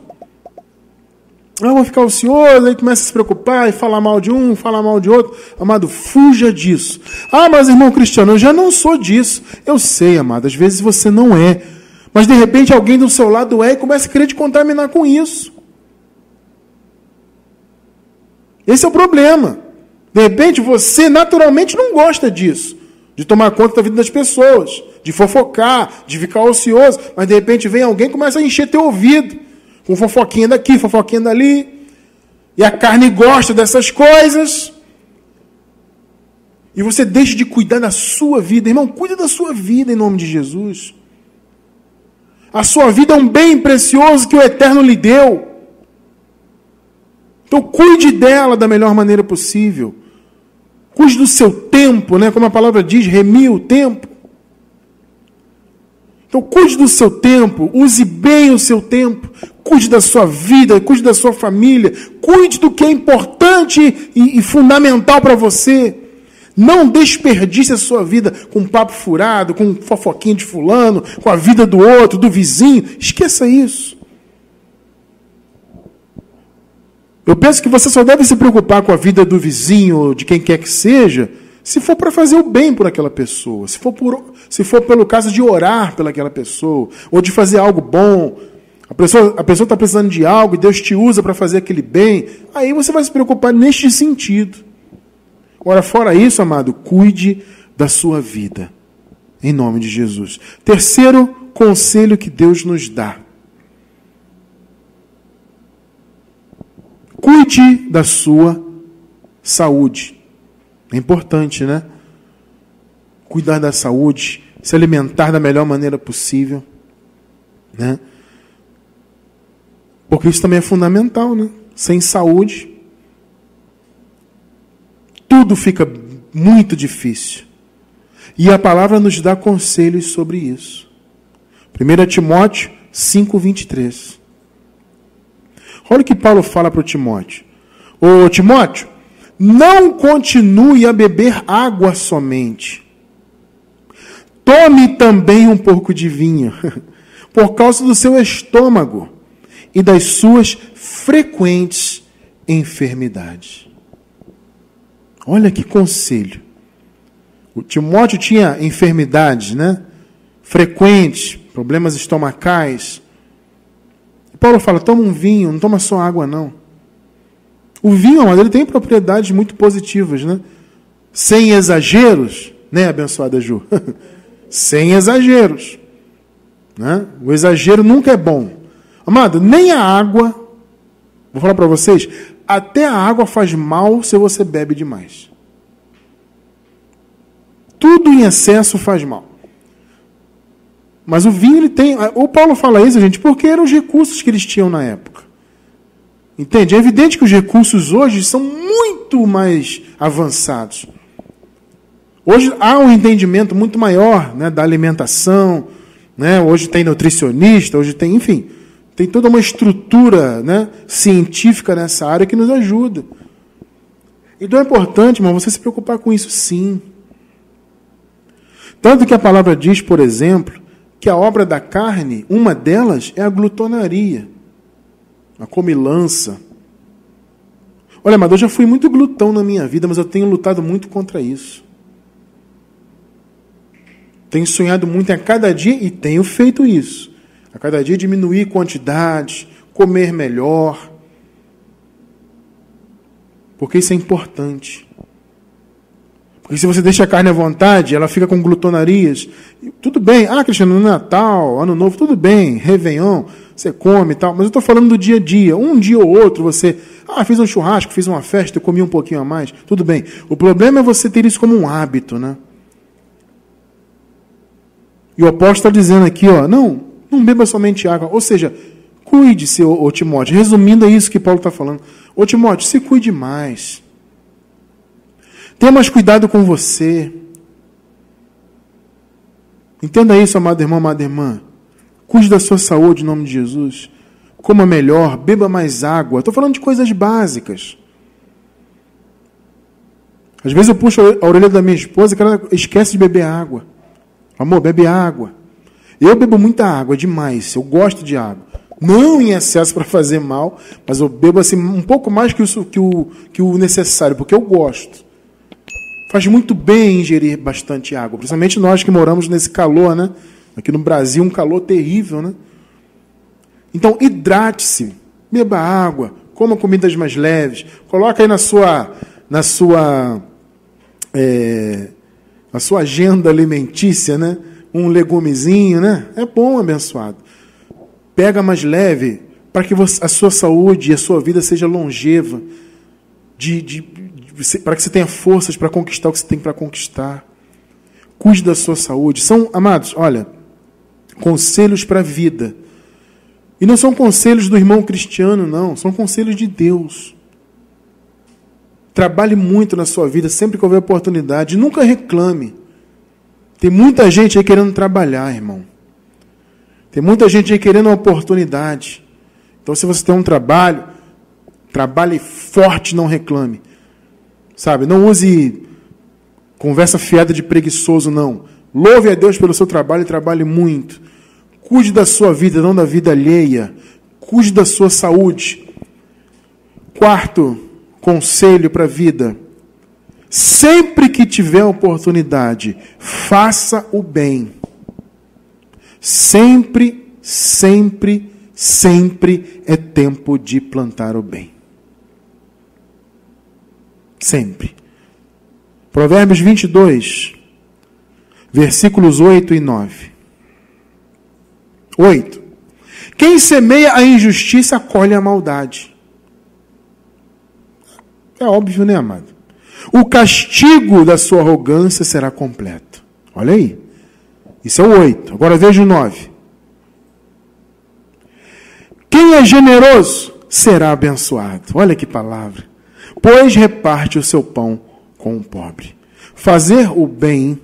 Eu vou ficar ocioso, aí começa a se preocupar e falar mal de um, falar mal de outro. Amado, fuja disso. Ah, mas irmão Cristiano, eu já não sou disso. Eu sei, amado, às vezes você não é. Mas de repente alguém do seu lado é e começa a querer te contaminar com isso. Esse é o problema. De repente você naturalmente não gosta disso. De tomar conta da vida das pessoas. De fofocar, de ficar ocioso. Mas de repente vem alguém e começa a encher teu ouvido. Com fofoquinha daqui, fofoquinha dali. E a carne gosta dessas coisas. E você deixa de cuidar da sua vida. Irmão, cuida da sua vida em nome de Jesus. A sua vida é um bem precioso que o Eterno lhe deu. Então cuide dela da melhor maneira possível. Cuide do seu tempo, né? Como a palavra diz, remia o tempo. Então cuide do seu tempo, use bem o seu tempo, cuide da sua vida, cuide da sua família, cuide do que é importante e fundamental para você. Não desperdice a sua vida com papo furado, com fofoquinha de fulano, com a vida do outro, do vizinho. Esqueça isso. Eu penso que você só deve se preocupar com a vida do vizinho, de quem quer que seja, se for para fazer o bem por aquela pessoa, se for pelo caso de orar pelaquela pessoa, ou de fazer algo bom, a pessoa está precisando de algo e Deus te usa para fazer aquele bem, aí você vai se preocupar neste sentido. Agora, fora isso, amado, cuide da sua vida, em nome de Jesus. Terceiro conselho que Deus nos dá. Cuide da sua saúde. É importante, né? Cuidar da saúde, se alimentar da melhor maneira possível, né? Porque isso também é fundamental, né? Sem saúde, tudo fica muito difícil. E a palavra nos dá conselhos sobre isso. 1 Timóteo 5:23. Olha o que Paulo fala para o Timóteo. Ô Timóteo, não continue a beber água somente. Tome também um pouco de vinho, por causa do seu estômago e das suas frequentes enfermidades. Olha que conselho. O Timóteo tinha enfermidades, né? Frequentes, problemas estomacais. E Paulo fala, toma um vinho, não toma só água, não. O vinho, mas ele tem propriedades muito positivas, né? Sem exageros, né, abençoada Ju? Sem exageros. Né? O exagero nunca é bom. Amado, nem a água, vou falar para vocês, até a água faz mal se você bebe demais. Tudo em excesso faz mal. Mas o vinho, ele tem... O Paulo fala isso, gente, porque eram os recursos que eles tinham na época. Entende? É evidente que os recursos hoje são muito mais avançados. Hoje há um entendimento muito maior, né, da alimentação, né? Hoje tem nutricionista, hoje tem, enfim, tem toda uma estrutura, né, científica nessa área que nos ajuda. Então é importante, irmão, você se preocupar com isso sim. Tanto que a palavra diz, por exemplo, que a obra da carne, uma delas é a glutonaria. A comilança. Olha, mas eu já fui muito glutão na minha vida, mas eu tenho lutado muito contra isso. Tenho sonhado muito a cada dia e tenho feito isso. A cada dia diminuir quantidades, comer melhor. Porque isso é importante. Porque se você deixa a carne à vontade, ela fica com glutonarias. Tudo bem, Cristiano, no Natal, Ano Novo, tudo bem, Réveillon, você come e tal, mas eu estou falando do dia a dia. Um dia ou outro você, fiz um churrasco, fiz uma festa, eu comi um pouquinho a mais, tudo bem. O problema é você ter isso como um hábito, né? E o apóstolo está dizendo aqui, não beba somente água, ou seja, cuide-se, ô Timóteo. Resumindo, é isso que Paulo está falando. Ô Timóteo, se cuide mais. Tenha mais cuidado com você. Entenda isso, amado irmão, amada irmã. Cuide da sua saúde em nome de Jesus. Coma melhor, beba mais água. Estou falando de coisas básicas. Às vezes eu puxo a orelha da minha esposa que ela esquece de beber água. Amor, bebe água. Eu bebo muita água, demais. Eu gosto de água. Não em excesso para fazer mal, mas eu bebo assim, um pouco mais que o necessário, porque eu gosto. Faz muito bem ingerir bastante água, principalmente nós que moramos nesse calor, né? Aqui no Brasil, um calor terrível, né? Então, hidrate-se, beba água, coma comidas mais leves, coloca aí na sua agenda alimentícia, né? Um legumezinho, né? É bom, abençoado. Pega mais leve, para que a sua saúde e a sua vida seja longeva, para que você tenha forças para conquistar o que você tem para conquistar. Cuide da sua saúde. São, amados, olha, conselhos para a vida. E não são conselhos do irmão cristiano, não. São conselhos de Deus. Trabalhe muito na sua vida, sempre que houver oportunidade. Nunca reclame. Tem muita gente aí querendo trabalhar, irmão. Tem muita gente aí querendo uma oportunidade. Então, se você tem um trabalho, trabalhe forte, não reclame. Sabe? Não use conversa fiada de preguiçoso, não. Louve a Deus pelo seu trabalho e trabalhe muito. Cuide da sua vida, não da vida alheia. Cuide da sua saúde. Quarto conselho para a vida. Sempre que tiver oportunidade, faça o bem. Sempre, sempre, sempre é tempo de plantar o bem. Sempre. Provérbios 22, versículos 8 e 9. 8. Quem semeia a injustiça colhe a maldade. É óbvio, né, amado? O castigo da sua arrogância será completo. Olha aí. Isso é o 8. Agora veja o 9. Quem é generoso será abençoado. Olha que palavra. Pois reparte o seu pão com o pobre. Fazer o bem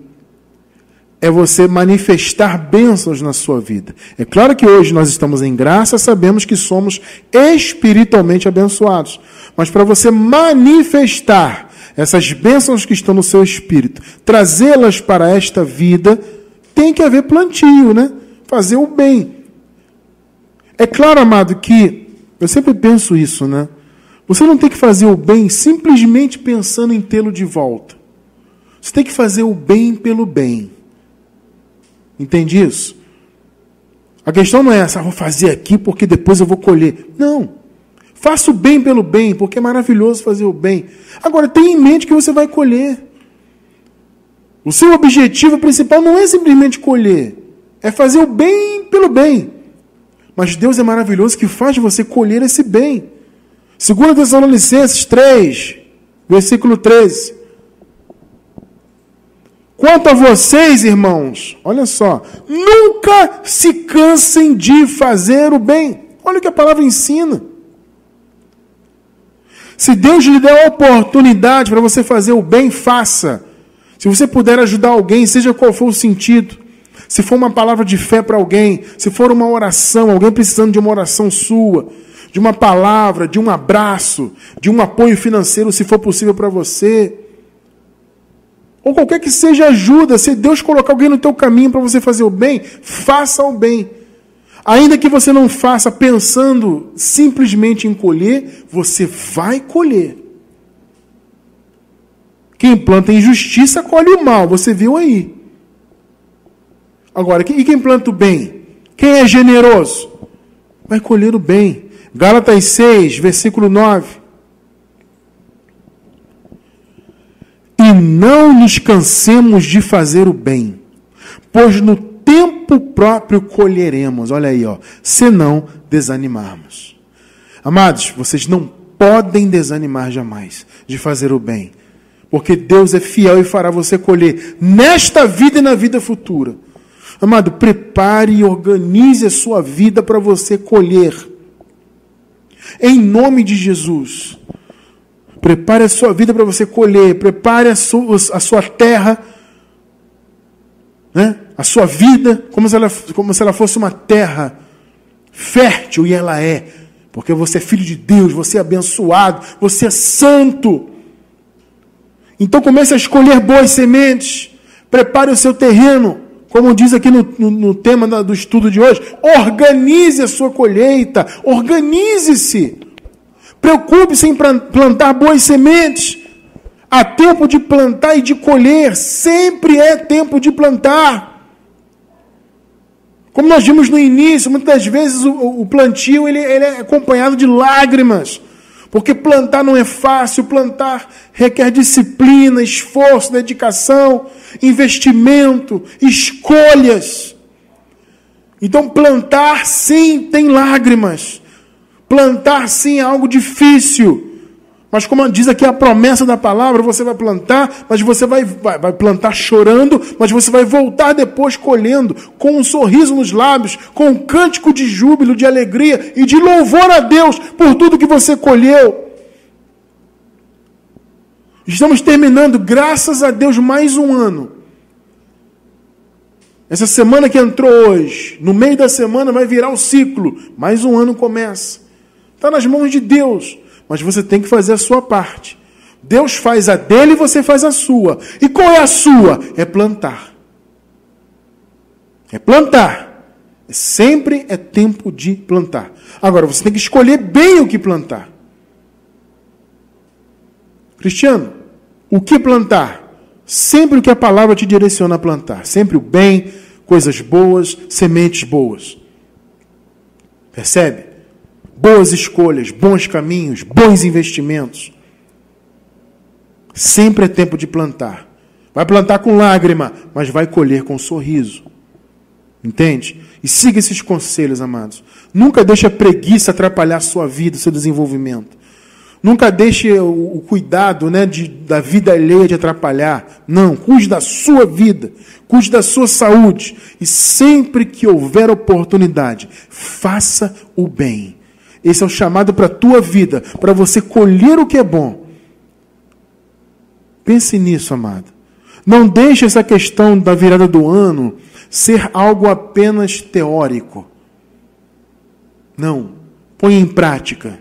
é você manifestar bênçãos na sua vida. É claro que hoje nós estamos em graça, sabemos que somos espiritualmente abençoados. Mas para você manifestar essas bênçãos que estão no seu espírito, trazê-las para esta vida, tem que haver plantio, né? Fazer o bem. É claro, amado, que eu sempre penso isso, né? Você não tem que fazer o bem simplesmente pensando em tê-lo de volta. Você tem que fazer o bem pelo bem. Entende isso? A questão não é essa, vou fazer aqui porque depois eu vou colher. Não. Faça o bem pelo bem, porque é maravilhoso fazer o bem. Agora, tenha em mente que você vai colher. O seu objetivo principal não é simplesmente colher, é fazer o bem pelo bem. Mas Deus é maravilhoso que faz você colher esse bem. 2 Tessalonicenses 3, versículo 13. Quanto a vocês, irmãos, olha só, nunca se cansem de fazer o bem. Olha o que a palavra ensina. Se Deus lhe der a oportunidade para você fazer o bem, faça. Se você puder ajudar alguém, seja qual for o sentido, se for uma palavra de fé para alguém, se for uma oração, alguém precisando de uma oração sua, de uma palavra, de um abraço, de um apoio financeiro, se for possível para você, ou qualquer que seja ajuda, se Deus colocar alguém no teu caminho para você fazer o bem, faça o bem. Ainda que você não faça pensando simplesmente em colher, você vai colher. Quem planta injustiça colhe o mal, você viu aí. Agora, e quem planta o bem? Quem é generoso? Vai colher o bem. Gálatas 6, versículo 9. E não nos cansemos de fazer o bem, pois no tempo próprio colheremos. Olha aí, ó, se não desanimarmos. Amados, vocês não podem desanimar jamais de fazer o bem, porque Deus é fiel e fará você colher nesta vida e na vida futura. Amado, prepare e organize a sua vida para você colher. Em nome de Jesus. Prepare a sua vida para você colher. Prepare a sua terra, né? A sua vida, como se ela fosse uma terra fértil, e ela é. Porque você é filho de Deus, você é abençoado, você é santo. Então comece a escolher boas sementes. Prepare o seu terreno. Como diz aqui no tema do estudo de hoje, organize a sua colheita. Organize-se. Preocupe-se em plantar boas sementes. Há tempo de plantar e de colher. Sempre é tempo de plantar. Como nós vimos no início, muitas das vezes o plantio ele é acompanhado de lágrimas. Porque plantar não é fácil, plantar requer disciplina, esforço, dedicação, investimento, escolhas. Então plantar sim tem lágrimas. Plantar sim é algo difícil. Mas como diz aqui a promessa da palavra, você vai plantar, mas você vai plantar chorando, mas você vai voltar depois colhendo, com um sorriso nos lábios, com um cântico de júbilo, de alegria e de louvor a Deus por tudo que você colheu. Estamos terminando, graças a Deus, mais um ano. Essa semana que entrou hoje, no meio da semana vai virar o ciclo, mais um ano começa. Está nas mãos de Deus. Mas você tem que fazer a sua parte. Deus faz a dele e você faz a sua. E qual é a sua? É plantar. É plantar. Sempre é tempo de plantar. Agora, você tem que escolher bem o que plantar. Cristiano, o que plantar? Sempre o que a palavra te direciona a plantar. Sempre o bem, coisas boas, sementes boas. Percebe? Boas escolhas, bons caminhos, bons investimentos. Sempre é tempo de plantar. Vai plantar com lágrima, mas vai colher com sorriso. Entende? E siga esses conselhos, amados. Nunca deixe a preguiça atrapalhar a sua vida, o seu desenvolvimento. Nunca deixe o cuidado, da vida alheia de atrapalhar. Não, cuide da sua vida, cuide da sua saúde. E sempre que houver oportunidade, faça o bem. Esse é o chamado para a tua vida, para você colher o que é bom. Pense nisso, amado. Não deixe essa questão da virada do ano ser algo apenas teórico. Não. Põe em prática.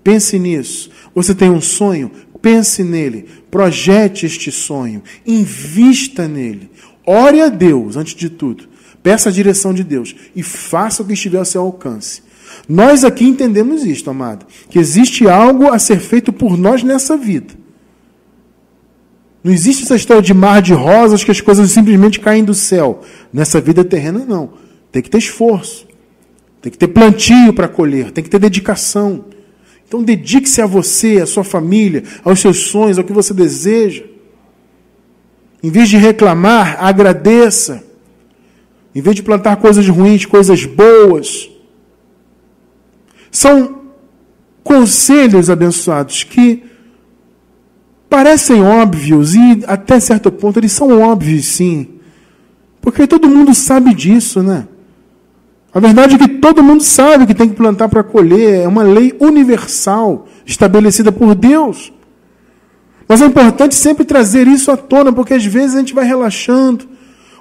Pense nisso. Você tem um sonho? Pense nele. Projete este sonho. Invista nele. Ore a Deus, antes de tudo. Peça a direção de Deus. E faça o que estiver ao seu alcance. Nós aqui entendemos isto, amado. Que existe algo a ser feito por nós nessa vida. Não existe essa história de mar de rosas que as coisas simplesmente caem do céu. Nessa vida terrena, não. Tem que ter esforço. Tem que ter plantio para colher. Tem que ter dedicação. Então dedique-se a você, à sua família, aos seus sonhos, ao que você deseja. Em vez de reclamar, agradeça. Em vez de plantar coisas ruins, coisas boas. São conselhos abençoados que parecem óbvios e até certo ponto eles são óbvios sim. Porque todo mundo sabe disso, né? A verdade é que todo mundo sabe que tem que plantar para colher. É uma lei universal, estabelecida por Deus. Mas é importante sempre trazer isso à tona, porque às vezes a gente vai relaxando.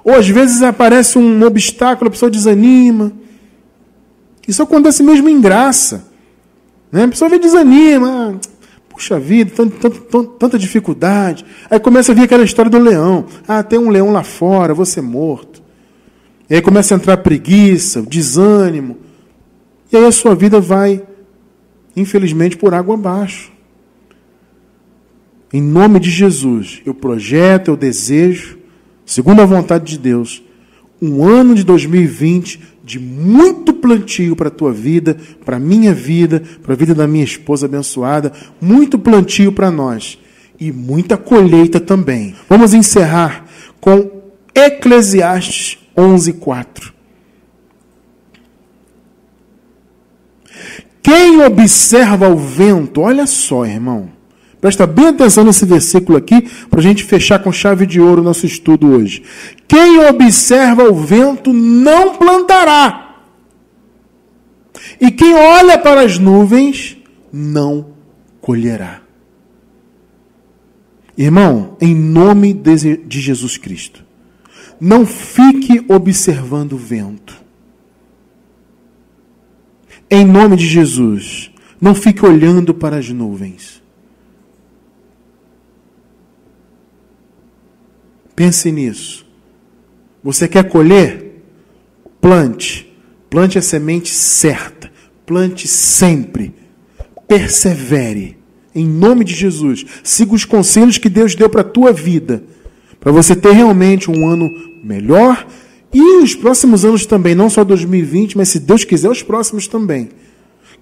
Ou às vezes aparece um obstáculo, a pessoa desanima. Isso acontece mesmo em graça. Né? A pessoa vê desanima. Puxa vida, tanta dificuldade. Aí começa a vir aquela história do leão. Tem um leão lá fora, vou ser morto. E aí começa a entrar preguiça, desânimo. E aí a sua vida vai, infelizmente, por água abaixo. Em nome de Jesus, eu projeto, eu desejo, segundo a vontade de Deus, um ano de 2020 de muito plantio para a tua vida, para a minha vida, para a vida da minha esposa abençoada, muito plantio para nós e muita colheita também. Vamos encerrar com Eclesiastes 11:4. Quem observa o vento, olha só, irmão, presta bem atenção nesse versículo aqui, para a gente fechar com chave de ouro o nosso estudo hoje. Quem observa o vento não plantará. E quem olha para as nuvens não colherá. Irmão, em nome de Jesus Cristo, não fique observando o vento. Em nome de Jesus, não fique olhando para as nuvens. Pense nisso. Você quer colher? Plante. Plante a semente certa. Plante sempre. Persevere. Em nome de Jesus. Siga os conselhos que Deus deu para a tua vida. Para você ter realmente um ano melhor. E os próximos anos também. Não só 2020, mas se Deus quiser, os próximos também.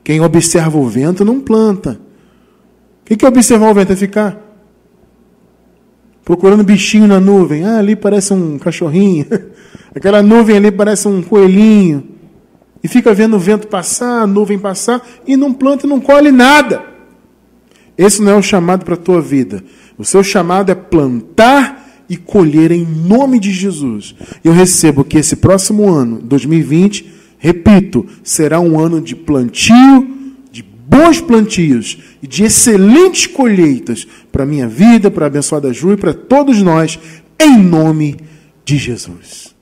Quem observa o vento não planta. O que é observar o vento? É ficar procurando bichinho na nuvem. Ah, ali parece um cachorrinho. Aquela nuvem ali parece um coelhinho. E fica vendo o vento passar, a nuvem passar, e não planta e não colhe nada. Esse não é o chamado para a tua vida. O seu chamado é plantar e colher em nome de Jesus. Eu recebo que esse próximo ano, 2020, repito, será um ano de plantio, de bons plantios e de excelentes colheitas para a minha vida, para a abençoada Ju e para todos nós, em nome de Jesus.